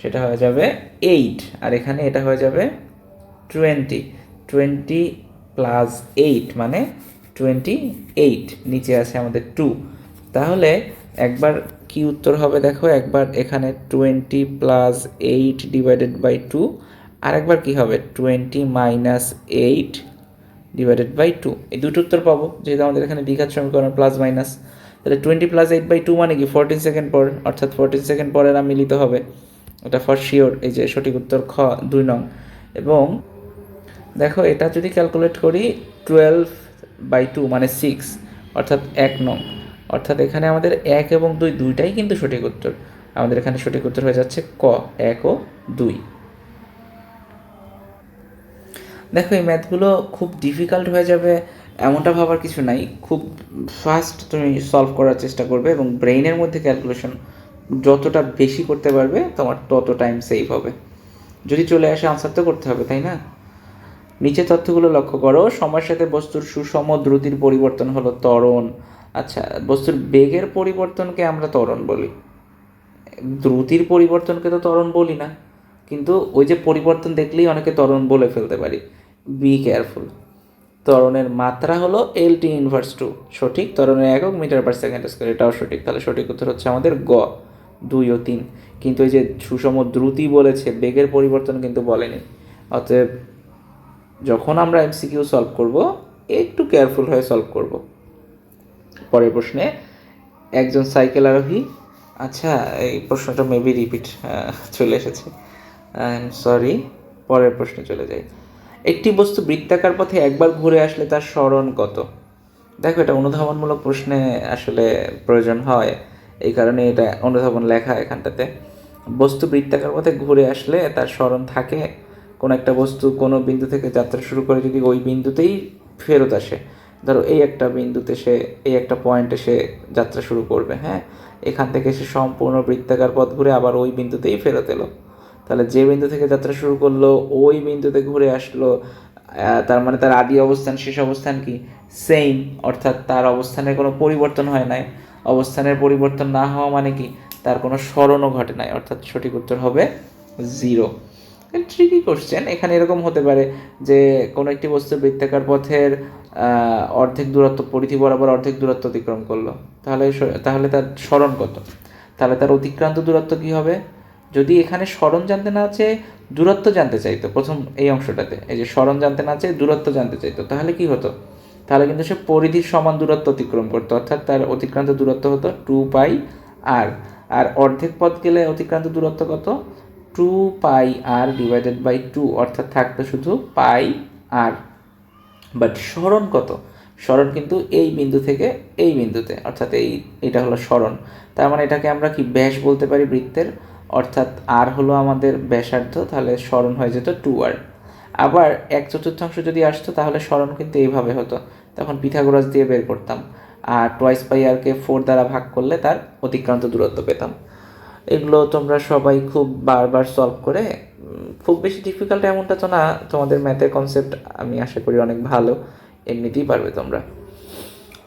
সেটা হয়ে যাবে 8, আর এখানে এটা হয়ে যাবে 20 প্লাস 8 মানে 28, নিচে আছে আমাদের 2। তাহলে একবার কি উত্তর হবে দেখো, একবার এখানে 20 প্লাস 8 ডিভাইডেড বাই 2, আর একবার কি হবে 20 মাইনাস 8 ডিভাইডেড বাই 2, এই দুটো উত্তর পাবো, যেহেতু আমাদের এখানে দ্বিঘাত সমীকরণ প্লাস মাইনাস। তাহলে 20 প্লাস 8/2 মানে কি 14 সেকেন্ড পর, অর্থাৎ 14 সেকেন্ড পরে না মিলিত হবে, এটা ফর শিওর। এই যে সঠিক উত্তর খ 2 নং। এবং দেখো এটা যদি ক্যালকুলেট করি 12/2 মানে 6, অর্থাৎ 1 নং, অর্থাৎ এখানে আমাদের 1 এবং 2 দুইটাই কিন্তু সঠিক উত্তর। আমাদের এখানে সঠিক উত্তর হয়ে যাচ্ছে ক 1 ও 2। দেখো এই ম্যাথগুলো খুব ডিফিকাল্ট হয়ে যাবে এমনটা ভাবার কিছু নাই, খুব ফাস্ট তুমি সলভ করার চেষ্টা করবে এবং ব্রেইনের মধ্যে ক্যালকুলেশন যতটা বেশি করতে পারবে তোমার তত টাইম সেভ হবে। যদি চলে আসে আনসার তো করতে হবে, তাই না? নিচে তথ্যগুলো লক্ষ্য করো, সময়ের সাথে বস্তুর সুষম দ্রুতির পরিবর্তন হলো ত্বরণ। আচ্ছা, বস্তুর বেগের পরিবর্তনকে আমরা ত্বরণ বলি, দ্রুতির পরিবর্তনকে তো ত্বরণ বলি না, কিন্তু ওই যে পরিবর্তন দেখলেই অনেকে ত্বরণ বলে ফেলতে পারি। Be careful. ত্বরণের মাত্রা হলো LT ইনভার্স 2, সঠিক। ত্বরণের একক মিটার পার সেকেন্ড স্কোয়ার, এটাও সঠিক। তাহলে সঠিক উত্তর হচ্ছে আমাদের গ 2 ও 3। কিন্তু এই যে সুষম দ্রুতি বলেছে, বেগের পরিবর্তন কিন্তু বলেনি। অতএব যখন আমরা MCQ সলভ করব একটু কেয়ারফুল হয়ে সলভ করব। পরের প্রশ্নে, একজন সাইকেল আরোহী, আচ্ছা এই প্রশ্নটা মেবি রিপিট চলে এসেছে, আই এম সরি। পরের প্রশ্নে চলে যাই। একটি বস্তু বৃত্তাকার পথে একবার ঘুরে আসলে তার সরণ কত? দেখো এটা অনুধাবনমূলক প্রশ্নে আসলে প্রয়োজন হয়, এই কারণে এটা অনুধাবন লেখা এখানটাতে। বস্তু বৃত্তাকার পথে ঘুরে আসলে তার সরণ থাকে। কোনো একটা বস্তু কোনো বিন্দু থেকে যাত্রা শুরু করে যদি ওই বিন্দুতেই ফেরত আসে, ধরো এই একটা বিন্দুতে সে, এই একটা পয়েন্টে সে যাত্রা শুরু করবে, হ্যাঁ, এখান থেকে সে সম্পূর্ণ বৃত্তাকার পথ ঘুরে আবার ওই বিন্দুতেই ফেরত এলো, তাহলে যে বিন্দু থেকে যাত্রা শুরু করলো ওই বিন্দুতে ঘুরে আসলো, তার মানে তার আদি অবস্থান শেষ অবস্থান কি সেম, অর্থাৎ তার অবস্থানের কোনো পরিবর্তন হয় নাই। অবস্থানের পরিবর্তন না হওয়া মানে কি তার কোনো স্মরণও ঘটে নাই, অর্থাৎ সঠিক উত্তর হবে 0। ট্রিকি কোশ্চেন, এখানে এরকম হতে পারে যে কোনো একটি বস্তু বৃত্তাকার পথের অর্ধেক দূরত্ব পরিধি বরাবর অর্ধেক দূরত্ব অতিক্রম করলো, তাহলে তার স্মরণ কত? তাহলে তার অতিক্রান্ত দূরত্ব কি হবে? যদি এখানে স্মরণ জানতে না চেয়ে দূরত্ব জানতে চাইতো, প্রথম এই অংশটাতে এই যে স্মরণ জানতে না চেয়ে দূরত্ব জানতে চাইতো, তাহলে কি হতো? তাহলে কিন্তু সে পরিধির সমান দূরত্ব অতিক্রম করতো, অর্থাৎ তার অতিক্রান্ত দূরত্ব হতো 2πr। আর অর্ধেক পথ গেলে অতিক্রান্ত দূরত্ব কত? 2πr ডিভাইডেড বাই 2, অর্থাৎ থাকতো শুধু πr। বাট সরণ কত? সরণ কিন্তু এই বিন্দু থেকে এই বিন্দুতে, অর্থাৎ এটা হলো সরণ। তার মানে এটাকে আমরা কি ব্যাস বলতে পারি বৃত্তের, অর্থাৎ আর হলো আমাদের ব্যাসার্ধ, তাহলে সরণ হয়ে যেত 2r। আবার 1/4 যদি আসতো তাহলে সরণ কিন্তু এইভাবে হতো, তখন পিথাগোরাস দিয়ে বের করতাম, আর টোয়াইস পাই আরকে 4 দ্বারা ভাগ করলে তার অতিক্রান্ত দূরত্ব পেতাম। এগুলো তোমরা সবাই খুব বারবার সলভ করে, খুব বেশি ডিফিকাল্ট এমনটা তো না, তোমাদের ম্যাথের কনসেপ্ট আমি আশা করি অনেক ভালো, এমনিতেই পারবে তোমরা।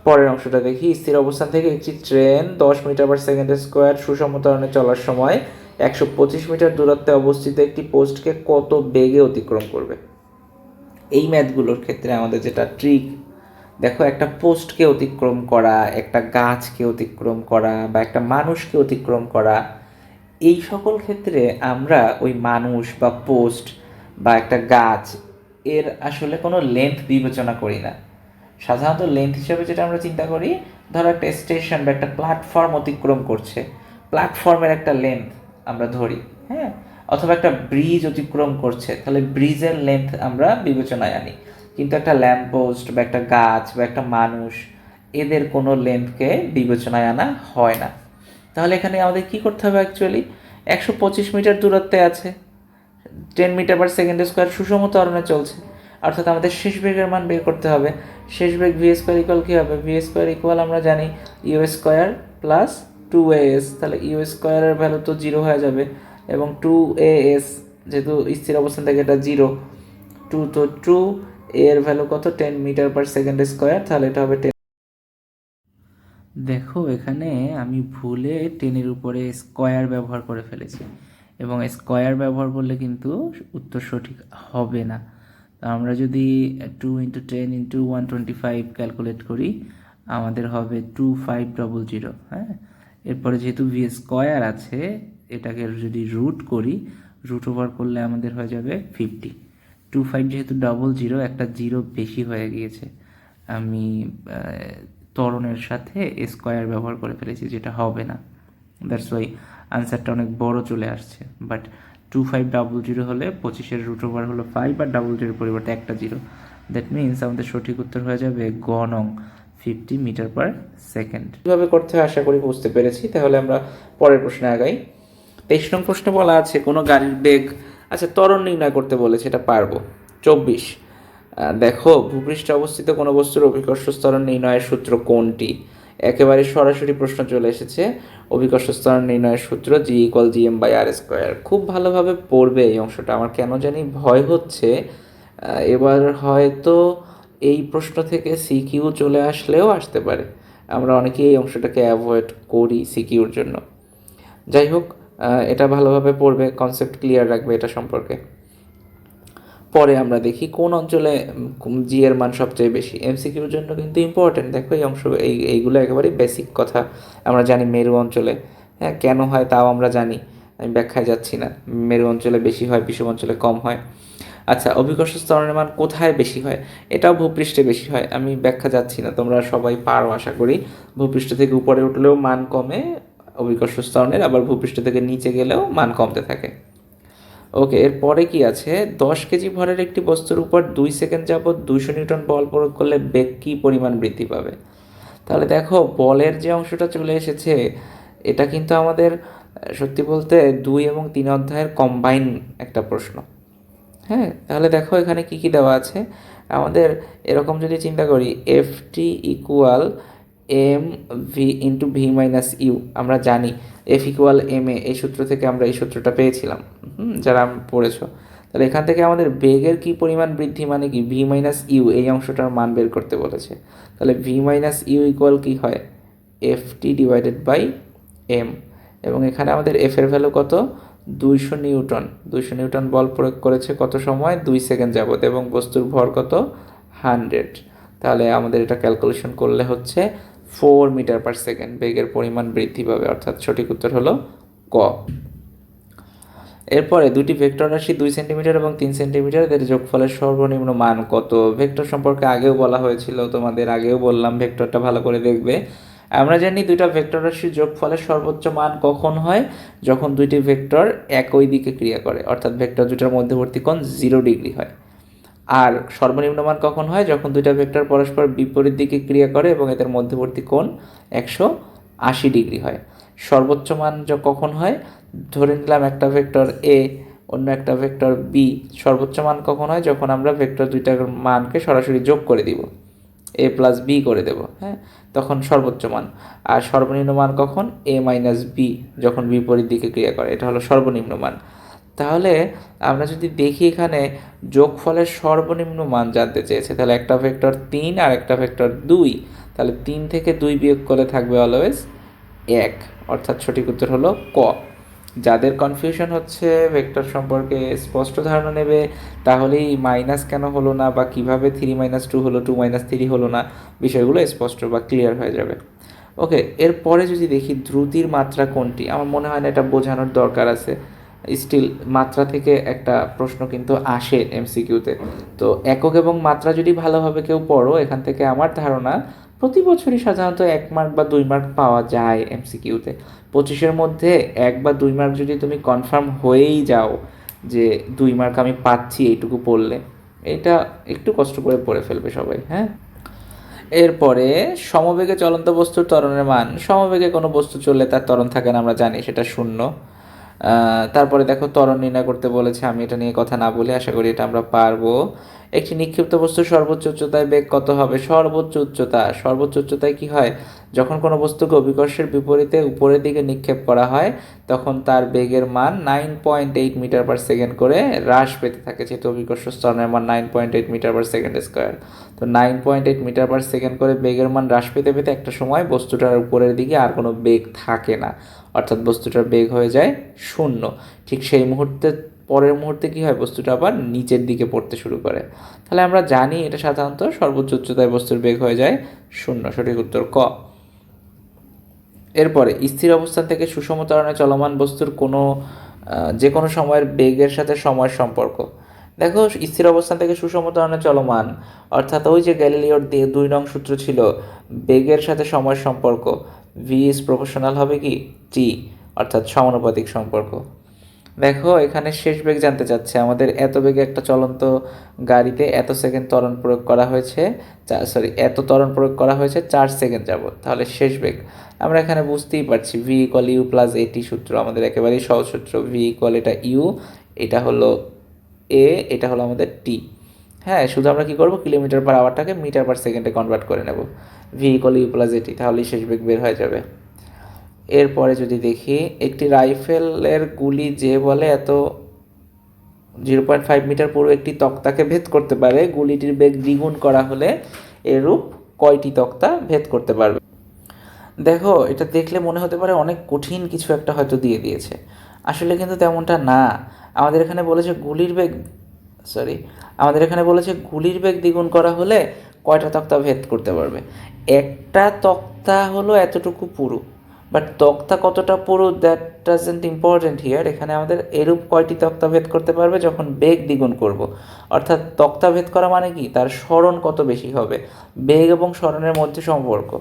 পরের অংশটা দেখি, স্থির অবস্থান থেকে একটি ট্রেন 10 মিটার/সেকেন্ড স্কোয়ার সুষম ত্বরণে চলার সময় 125 মিটার দূরত্বে অবস্থিত একটি পোস্টকে কত বেগে অতিক্রম করবে? এই ম্যাথগুলোর ক্ষেত্রে আমাদের যেটা ট্রিক, দেখো একটা পোস্টকে অতিক্রম করা, একটা গাছকে অতিক্রম করা, বা একটা মানুষকে অতিক্রম করা, এই সকল ক্ষেত্রে আমরা ওই মানুষ বা পোস্ট বা একটা গাছ এর আসলে কোনো লেন্থ বিবেচনা করি না। সাধারণত লেন্থ হিসেবে যেটা আমরা চিন্তা করি, ধরো একটা স্টেশন বা একটা প্ল্যাটফর্ম অতিক্রম করছে, প্ল্যাটফর্মের একটা লেন্থ আমরা ধরি, হ্যাঁ, অথবা একটা ব্রিজ অতিক্রম করছে, তাহলে ব্রিজের লেন্থ আমরা বিবেচনায় আনি। কিন্তু একটা ল্যাম্প পোস্ট বা একটা গাছ বা একটা মানুষ, এদের কোনো লেন্থকে বিবেচনায় আনা হয় না। তাহলে এখানে আমাদের কি করতে হবে? অ্যাকচুয়ালি 125 মিটার দূরত্বে আছে, 10 মিটার/সেকেন্ড স্কোয়ার সুষম ত্বরণে চলছে, অর্থাৎ আমাদের শেষ বেগের মান বের করতে হবে। শেষ বেগ ভি স্কোয়ার ইকুয়াল কী হবে? ভি স্কোয়ার ইকুয়াল আমরা জানি ইউ স্কোয়ার প্লাস 2as, তাহলে ইউ স্কোয়ারের ভ্যালু তো 0 হয়ে যাবে, এবং 2as যেহেতু স্থির অবস্থান থেকে এটা 0, 2 তো 2 এর ভ্যালু কত? 10 মিটার/সেকেন্ড স্কোয়ার, তাহলে এটা হবে 10। দেখো এখানে আমি ভুলে 10-এর উপরে স্কোয়ার ব্যবহার করে ফেলেছি, এবং স্কোয়ার ব্যবহার করলে কিন্তু উত্তর সঠিক হবে না। তো আমরা যদি 2 × 10 × 125 ক্যালকুলেট করি, আমাদের হবে 2500। হ্যাঁ, এরপরে যেহেতু ভি স্কোয়ার আছে, এটাকে যদি রুট করি, রুট ওভার করলে আমাদের হয়ে যাবে 50। 25 যেহেতু 00, একটা জিরো বেশি হয়ে গিয়েছে, আমি ত্বরণের সাথে স্কোয়ার ব্যবহার করে ফেলেছি, যেটা হবে না। দ্যাটস ওয়াই আনসারটা অনেক বড় চলে আসছে। বাট 2500 হলে 25-এর রুট ওভার হলো 5, আর 00-এর পরিবর্তে একটা জিরো। দ্যাট মিনস আমাদের সঠিক উত্তর হয়ে যাবে গ নং, 50 মিটার/সেকেন্ড। কীভাবে করতে হয় আশা করি বুঝতে পেরেছি। তাহলে আমরা পরের প্রশ্নে আগাই। 23 নং প্রশ্নে বলা আছে কোনো গাড়ির বেগ, আচ্ছা ত্বরণ নির্ণয় করতে বলেছে, এটা পারবো। 24, দেখো ভূপৃষ্ঠে অবস্থিত কোনো বস্তুর অভিকর্ষ ত্বরণ নির্ণয়ের সূত্র কোনটি? একেবারে সরাসরি প্রশ্ন চলে এসেছে, অভিকর্ষ ত্বরণ নির্ণয়ের সূত্র G=gm/r²। খুব ভালোভাবে পড়বে এই অংশটা, আমার কেন জানি ভয় হচ্ছে এবার হয়তো এই প্রশ্ন থেকে সিকিউ চলে আসলেও আসতে পারে, আমরা অনেকেই এই অংশটাকে অ্যাভয়েড করি সিকিউর জন্য। যাই হোক, এটা ভালোভাবে পড়বে, কনসেপ্ট ক্লিয়ার রাখবে এটা সম্পর্কে। পরে আমরা দেখি কোন অঞ্চলে জি এর মান সবচেয়ে বেশি, এমসিকিউর জন্য কিন্তু ইম্পর্টেন্ট। দেখো এই অংশ এইগুলো একেবারে বেসিক কথা আমরা জানি। মেরু অঞ্চলে, হ্যাঁ, কেন হয় তাও আমরা জানি, আমি ব্যাখ্যায় যাচ্ছি না। মেরু অঞ্চলে বেশি হয়, বিষুব অঞ্চলে কম হয়। আচ্ছা, অভিকর্ষ ত্বরণের মান কোথায় বেশি হয়? এটাও ভূপৃষ্ঠে বেশি হয়, আমি ব্যাখ্যা যাচ্ছি না, তোমরা সবাই পারো আশা করি। ভূপৃষ্ঠ থেকে উপরে উঠলেও মান কমে অভিকর্ষ ত্বরণের, আবার ভূপৃষ্ঠ থেকে নিচে গেলেও মান কমতে থাকে। ওকে, এরপরে কি আছে? 10 কেজি ভরের একটি বস্তুর উপর 2 সেকেন্ড যাবৎ 200 নিউটন বল প্রয়োগ করলে বেগ কী পরিমাণ বৃদ্ধি পাবে? তাহলে দেখো বলের যে অংশটা চলে এসেছে, এটা কিন্তু আমাদের সত্যি বলতে 2 এবং 3 অধ্যায়ের কম্বাইন একটা প্রশ্ন। হ্যাঁ, তাহলে দেখো এখানে কি কি দেওয়া আছে আমাদের। এরকম যদি চিন্তা করি, F t equal m v into v minus u, আমরা জানি এফ ইকুয়াল এম এ, এই সূত্র থেকে আমরা এই সূত্রটা পেয়েছিলাম, যারা পড়েছো। তাহলে এখান থেকে আমাদের বেগের কি পরিমাণ বৃদ্ধি, মানে কি ভি মাইনাস ইউ, এই অংশটার মান বের করতে বলেছে। তাহলে ভি মাইনাস ইউ ইকুয়াল কী হয়? F t divided by m, এবং এখানে আমাদের এফ এর ভ্যালু কত? 200 নিউটন। 200 নিউটন বল প্রয়োগ করেছে কত সময়? 2 সেকেন্ড যাবত, এবং বস্তুর ভর কত? 100। তাহলে আমাদের এটা ক্যালকুলেশন করলে হচ্ছে 4 মিটার/সেকেন্ড বেগের পরিমাণ বৃদ্ধি পাবে, অর্থাৎ সঠিক উত্তর হলো ক। এরপরে দুটি ভেক্টর রাশি 2 সেন্টিমিটার এবং 3 সেন্টিমিটার, এদের যোগফলের সর্বনিম্ন মান কত? ভেক্টর সম্পর্কে আগেও বলা হয়েছিল, তোমাদের আগেও বললাম, ভেক্টরটা ভালো করে দেখবে। আমরা জানি দুইটা ভেক্টর রাশির যোগফলের সর্বোচ্চ মান কখন হয়? যখন দুইটি ভেক্টর একই দিকে ক্রিয়া করে, অর্থাৎ ভেক্টর দুটার মধ্যবর্তী কোণ 0 ডিগ্রি হয়। আর সর্বনিম্ন মান কখন হয়? যখন দুইটা ভেক্টর পরস্পর বিপরীত দিকে ক্রিয়া করে এবং এদের মধ্যবর্তী কোণ 180 ডিগ্রি হয়। সর্বোচ্চ মান কখন হয়? ধরে নিলাম একটা ভেক্টর এ, অন্য একটা ভেক্টর বি। সর্বোচ্চ মান কখন হয়? যখন আমরা ভেক্টর দুইটার মানকে সরাসরি যোগ করে দিব, এ প্লাস বি করে দেব, হ্যাঁ, তখন সর্বোচ্চ মান। আর সর্বনিম্ন মান কখন? এ মাইনাস বি, যখন বিপরীত দিকে ক্রিয়া করে, এটা হলো সর্বনিম্ন মান। তাহলে আমরা যদি দেখি এখানে যোগফলের সর্বনিম্ন মান জানতে চেয়েছে, তাহলে একটা ভেক্টর 3 আর একটা ভেক্টর 2, তাহলে 3 থেকে 2 বিয়োগ করলে থাকবে অলওয়েজ 1, অর্থাৎ সঠিক উত্তর হলো ক। যাদের কনফিউশন হচ্ছে ভেক্টর সম্পর্কে স্পষ্ট ধারণা নেবে, তাহলেই মাইনাস কেন হলো না বা কিভাবে 3 - 2 হলো 2 - 3 হলো না, বিষয়গুলো স্পষ্ট বা ক্লিয়ার হয়ে যাবে। ওকে, এরপরে যদি দেখি দ্রুতির মাত্রা কোনটি, আমার মনে হয় না এটা বোঝানোর দরকার আছে। স্টিল মাত্রা থেকে একটা প্রশ্ন কিন্তু আসে এমসিকিউতে। তো একক এবং মাত্রা যদি ভালোভাবে কেউ পড়ো, এখান থেকে আমার ধারণা প্রতি বছরই সাধারণত 1 মার্ক বা 2 মার্ক পাওয়া যায় এমসিকিউতে। 25-এর মধ্যে 1 বা 2 মার্ক যদি তুমি কনফার্ম হয়েই যাও যে 2 মার্ক আমি পাচ্ছি এইটুকু পড়লে, এটা একটু কষ্ট করে পড়ে ফেলবে সবাই, হ্যাঁ। এরপরে সমবেগে চলন্ত বস্তুর ত্বরণের মান। সমবেগে কোনো বস্তু চললে তার ত্বরণ থাকে না, আমরা জানি সেটা 0। তারপরে দেখো ত্বরণ নির্ণয় করতে বলেছে, আমি এটা নিয়ে কথা না বলে আশা করি এটা আমরা পারবো। একটি নিক্ষিপ্ত বস্তুর সর্বোচ্চ উচ্চতায় বেগ কত হবে? সর্বোচ্চ উচ্চতায় কি হয়? যখন কোনো বস্তুকে অভিকর্ষের বিপরীতে উপরের দিকে নিক্ষেপ করা হয়, তখন তার বেগের মান 9.8 মিটার/সেকেন্ড করে হ্রাস পেতে থাকে, যেহেতু অভিকর্ষ ত্বরণের মান 9.8 মিটার/সেকেন্ড স্কোয়ার। তো 9.8 মিটার/সেকেন্ড করে বেগের মান হ্রাস পেতে পেতে একটা সময় বস্তুটার উপরের দিকে আর কোনো বেগ থাকে না, অর্থাৎ বস্তুটার বেগ হয়ে যায় 0। ঠিক সেই মুহূর্তে পরের মুহূর্তে কী হয়? বস্তুটা আবার নিচের দিকে পড়তে শুরু করে। তাহলে আমরা জানি এটা সাধারণত সর্বোচ্চ উচ্চতায় বস্তুর বেগ হয়ে যায় 0, সঠিক উত্তর ক। এরপরে স্থির অবস্থান থেকে সুষম ত্বরণে চলমান বস্তুর যে কোনো সময়ের বেগের সাথে সময়ের সম্পর্ক। দেখো, স্থির অবস্থান থেকে সুষম ত্বরণে চলমান, অর্থাৎ ওই যে গ্যালিলিওর 2 নং সূত্র ছিল, বেগের সাথে সময়ের সম্পর্ক, ভি ইজ প্রপোর্শনাল হবে কি টি, অর্থাৎ সমানুপাতিক সম্পর্ক। দেখো, এখানে শেষ বেগ জানতে চাচ্ছে আমাদের। এত বেগে একটা চলন্ত গাড়িতে এত সেকেন্ড ত্বরণ প্রয়োগ করা হয়েছে, এত ত্বরণ প্রয়োগ করা হয়েছে 4 সেকেন্ড যাবত, তাহলে শেষ বেগ আমরা এখানে বুঝতেই পারছি, ভি ইকুয়াল ইউ প্লাস এটি সূত্র আমাদের একেবারেই সহজ সূত্র। ভি ইকুয়াল এটা ইউ, এটা হলো এ, এটা হলো আমাদের টি। হ্যাঁ, শুধু আমরা কী করবো? কিলোমিটার/আওয়ারটাকে মিটার/সেকেন্ডে কনভার্ট করে নেব। ভি ইকুয়াল ইউ প্লাস এটি, তাহলেই শেষ বেগ বের হয়ে যাবে। এরপরে যদি দেখি, একটি রাইফেলের গুলি যে বলে এত 0.5 মিটার পুরো একটি তক্তাকে ভেদ করতে পারে, গুলিটির বেগ দ্বিগুণ করা হলে এরূপ কয়টি তক্তা ভেদ করতে পারবে? দেখো, এটা দেখলে মনে হতে পারে অনেক কঠিন কিছু একটা হয়তো দিয়ে দিয়েছে, আসলে কিন্তু তেমনটা না। আমাদের এখানে বলেছে গুলির বেগ দ্বিগুণ করা হলে কয়টা তক্তা ভেদ করতে পারবে। একটা তক্তা হলো এতটুকু পুরু, বাট তক্তা কতটা পুরু দ্যাট ডাজেন্ট ইম্পর্টেন্ট হিয়ার। এখানে আমাদের এরূপ কয়টি তক্তা ভেদ করতে পারবে যখন বেগ দ্বিগুণ করব, অর্থাৎ তক্তা ভেদ করা মানে কি? তার সরণ কত বেশি হবে, বেগ এবং সরণের মধ্যে সম্পর্ক।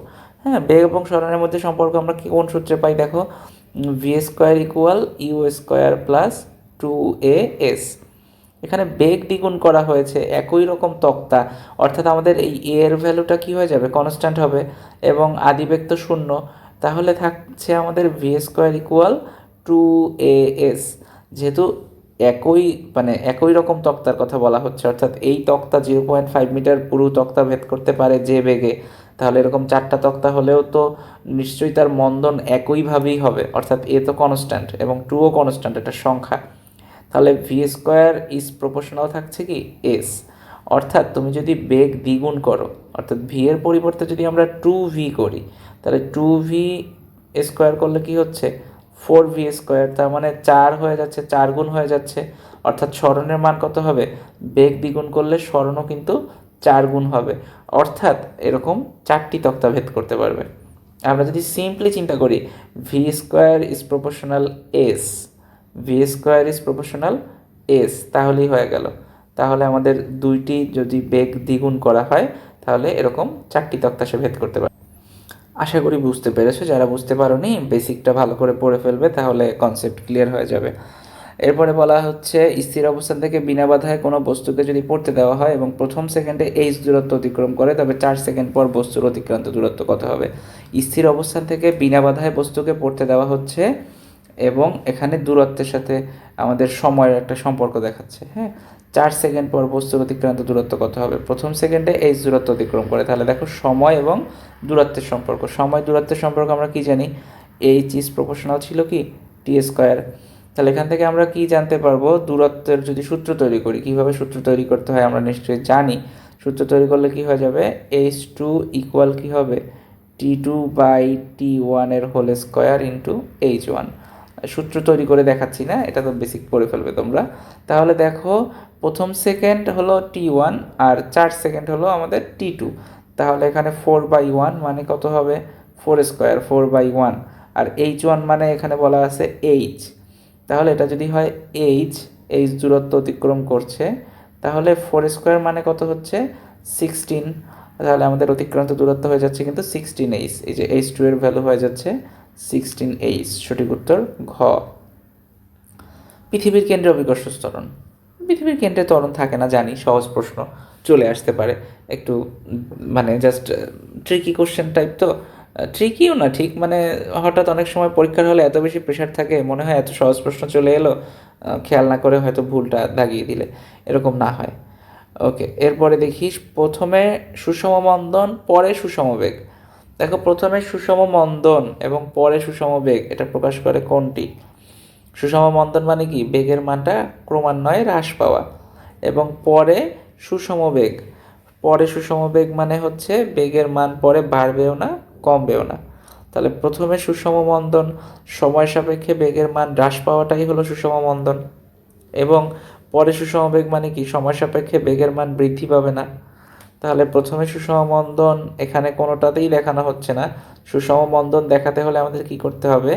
হ্যাঁ, বেগ এবং সরণের মধ্যে সম্পর্ক আমরা কি কোন সূত্রে পাই? দেখো, v square equal u square plus 2as। এখানে বেগ দ্বিগুণ করা হয়েছে, একই রকম তক্তা, অর্থাৎ আমাদের এই এ এর ভ্যালুটা কী হয়ে যাবে? কনস্ট্যান্ট হবে, এবং আদিবেগ তো 0, তাহলে থাকছে আমাদের ভি স্কোয়ার ইকুয়াল 2as। যেহেতু একই রকম তক্তার কথা বলা হচ্ছে, অর্থাৎ এই তক্তা 0.5 মিটার পুরো তক্তা ভেদ করতে পারে যে বেগে, তাহলে এরকম 4টা তক্তা হলেও তো নিশ্চয়ই তার মন্দন একইভাবেই হবে, অর্থাৎ এ তো কনস্ট্যান্ট এবং 2ও কনস্ট্যান্ট, এটা সংখ্যা। তাহলে ভি স্কোয়ার ইজ প্রপোর্শনাল থাকছে কি এস, অর্থাৎ তুমি যদি বেগ দ্বিগুণ করো, অর্থাৎ ভি এর পরিবর্তে যদি আমরা 2v করি, তাহলে 2v স্কোয়ার করলে কি হচ্ছে? 4v স্কোয়ার, তার মানে 4 হয়ে যাচ্ছে, 4 গুণ হয়ে যাচ্ছে, অর্থাৎ সরণের মান কত হবে? বেগ দ্বিগুণ করলে সরণও কিন্তু 4 গুণ হবে, অর্থাৎ এরকম 4টি তক্তা ভেদ করতে পারবে। আমরা যদি সিম্পলি চিন্তা করি, V square is proportional S, V square is proportional S, তাহলেই হয়ে গেল। তাহলে আমাদের দুইটি যদি বেগ দ্বিগুণ করা হয়, তাহলে এরকম 4টি তক্তা সে ভেদ করতে পারে। আশা করি বুঝতে পেরেছো। যারা বুঝতে পারোনি, বেসিকটা ভালো করে পড়ে ফেলবে, তাহলে কনসেপ্ট ক্লিয়ার হয়ে যাবে। এরপরে বলা হচ্ছে স্থির অবস্থান থেকে বিনা বাধায় কোনো বস্তুকে যদি পড়তে দেওয়া হয় এবং প্রথম সেকেন্ডে এইচ দূরত্ব অতিক্রম করে, তবে 4 সেকেন্ড পর বস্তুর অতিক্রান্ত দূরত্ব কত হবে। স্থির অবস্থান থেকে বিনা বাধায় বস্তুকে পড়তে দেওয়া হচ্ছে এবং এখানে দূরত্বের সাথে আমাদের সময়ের একটা সম্পর্ক দেখাচ্ছে। হ্যাঁ, 4 সেকেন্ড পর বস্তুর অতিক্রান্ত দূরত্ব কত হবে। প্রথম সেকেন্ডে এইচ দূরত্ব অতিক্রম করে, তাহলে দেখো সময় এবং দূরত্বের সম্পর্ক। সময় দূরত্বের সম্পর্ক আমরা কি জানি, এইচ ইজ প্রপোর্শনাল ছিল কি টি স্কোয়ার। তাহলে এখান থেকে আমরা কি জানতে পারবো, দূরত্বের যদি সূত্র তৈরি করি, কীভাবে সূত্র তৈরি করতে হয় আমরা নিশ্চয়ই জানি। সূত্র তৈরি করলে কি হয়ে যাবে, এইচ টু ইকুয়াল কী হবে, T2/T1 whole square into H1। সূত্র তৈরি করে দেখাচ্ছি না, এটা তো বেসিক পড়ে ফেলবে তোমরা। তাহলে দেখো প্রথম সেকেন্ড হলো T1 আর 4 সেকেন্ড হলো আমাদের T2। তাহলে এখানে 4/1 মানে কত হবে, 4 স্কোয়ার 4/1। আর H1 মানে এখানে বলা আছে H। তাহলে এটা যদি হয় H দূরত্ব অতিক্রম করছে, তাহলে 4 স্কোয়ার মানে কত হচ্ছে 16। তাহলে আমাদের অতিক্রান্ত দূরত্ব হয়ে যাচ্ছে কিন্তু 16H। এই যে H2 এর ভ্যালু হয়ে যাচ্ছে 16H। সঠিক উত্তর ঘ। পৃথিবীর কেন্দ্রে অভিকর্ষ ত্বরণ। পৃথিবীর কেন্দ্রে ত্বরণ থাকে না জানি, সহজ প্রশ্ন চলে আসতে পারে, একটু মানে জাস্ট ট্রিকি কোশ্চেন টাইপ। তো ট্রিকিও না ঠিক, মানে হঠাৎ অনেক সময় পরীক্ষার হলে এত বেশি প্রেশার থাকে, মনে হয় এত সহজ প্রশ্ন চলে এলো, খেয়াল না করে হয়তো ভুলটা দাগিয়ে দিলে, এরকম না হয়। ওকে, এরপরে দেখিস প্রথমে সুষম মন্দন পরে সুষম বেগ। দেখো প্রথমে সুষম মন্দন এবং পরে সুষম বেগ, এটা প্রকাশ করে কোনটি। সুষম মন্দন মানে কি, বেগের মানটা ক্রমান্বয়ে হ্রাস পাওয়া, এবং পরে সুষম বেগ, পরে সুষম বেগ মানে হচ্ছে বেগের মান পরে বাড়বেও না কমবেও না। তাহলে প্রথমে সুষম মন্দন, সময় সাপেক্ষে বেগের মান হ্রাস পাওয়াটাই হলো সুষম মন্দন, এবং পরে সুষম বেগ মানে কি, সময় সাপেক্ষে বেগের মান বৃদ্ধি পাবে না। তাহলে প্রথমে সুষম মন্দন এখানে কোনোটাতেই দেখানো হচ্ছে না। সুষম মন্দন দেখাতে হলে আমাদের কি করতে হবে,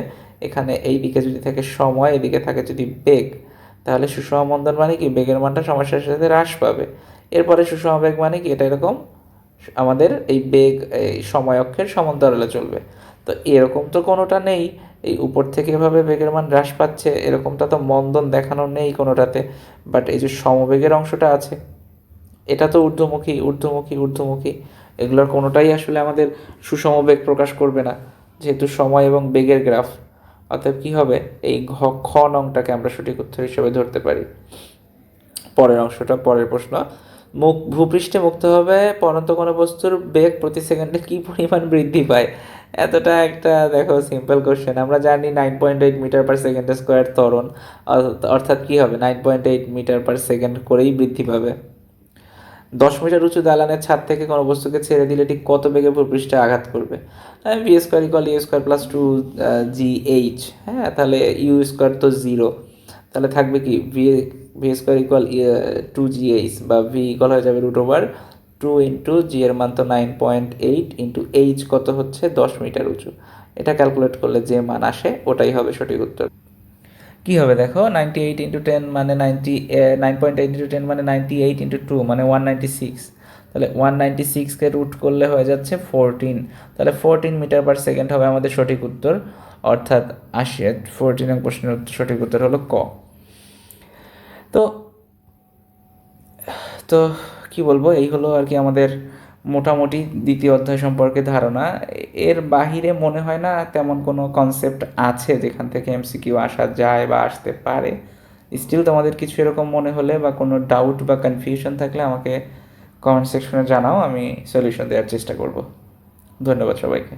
এখানে এই দিকে যদি থাকে সময়, এদিকে থাকে যদি বেগ, তাহলে সুষম মন্দন মানে কি, বেগের মানটা সময়ের সাথে সাথে হ্রাস পাবে। এরপরে সুষম বেগ মানে কি, এটা এরকম আমাদের এই বেগ এই সময় অক্ষের সমান্তরালে চলবে। তো এরকম তো কোনোটা নেই, এই উপর থেকে এভাবে বেগের মান হ্রাস পাচ্ছে, এরকমটা তো মন্দন দেখানো নেই কোনোটাতে। বাট এই যে সমবেগের অংশটা আছে, এটা তো ঊর্ধ্বমুখী ঊর্ধ্বমুখী ঊর্ধ্বমুখী, এগুলোর কোনোটাই আসলে আমাদের সুষম বেগ প্রকাশ করবে না, যেহেতু সময় এবং বেগের গ্রাফ। অতএব কী হবে, এই খ নংটাকে আমরা সঠিক উত্তর হিসেবে ধরতে পারি। পরের অংশটা, পরের প্রশ্ন, ভূপৃষ্ঠে মুক্ত হবে পরন্ত কোনো বস্তুর বেগ প্রতি সেকেন্ডে কী পরিমাণ বৃদ্ধি পায়। এতটা একটা দেখো সিম্পল কোশ্চেন, আমরা জানি 9.8 মিটার পার সেকেন্ড স্কোয়ার ত্বরণ, অর্থাৎ কী হবে 9.8 মিটার পার সেকেন্ড করেই বৃদ্ধি পাবে। 10 মিটার উঁচু দালানের ছাদ থেকে কোনো বস্তুকে ছেড়ে দিলে ঠিক কত বেগে ভূপৃষ্ঠে আঘাত করবে। V square equal u square plus 2GH। হ্যাঁ, তাহলে ইউ স্কোয়ার তো 0, তাহলে থাকবে কি ভি স্কোয়ার ইকুয়াল 2GH, বা ভি ইকুয়াল হয়ে যাবে √2 ইন্টু জি এর মান তো 9.8 ইন্টু এইচ কত হচ্ছে 10 মিটার উঁচু। এটা ক্যালকুলেট করলে যে মান আসে ওটাই হবে সঠিক উত্তর। কী হবে দেখো, 98 × 10 মানে 9.8 × 10 মানে 98 × 2 মানে 196। তাহলে 196কে রুট করলে হয়ে যাচ্ছে 14, তাহলে 14 মিটার পার সেকেন্ড হবে আমাদের সঠিক উত্তর, অর্থাৎ 14 নং প্রশ্নের সঠিক উত্তর হলো ক। তো তো কি বলবো, এই হলো আর কি আমাদের মোটামুটি দ্বিতীয় অধ্যায় সম্পর্কে ধারণা। এর বাহিরে মনে হয় না তেমন কোনো কনসেপ্ট আছে যেখান থেকে এমসিকিউ আসা যায় বা আসতে পারে। স্টিল তোমাদের কিছু এরকম মনে হলে বা কোনো ডাউট বা কনফিউশন থাকলে আমাকে কমেন্ট সেকশনে জানাও, আমি সলিউশন দেওয়ার চেষ্টা করব। ধন্যবাদ সবাইকে।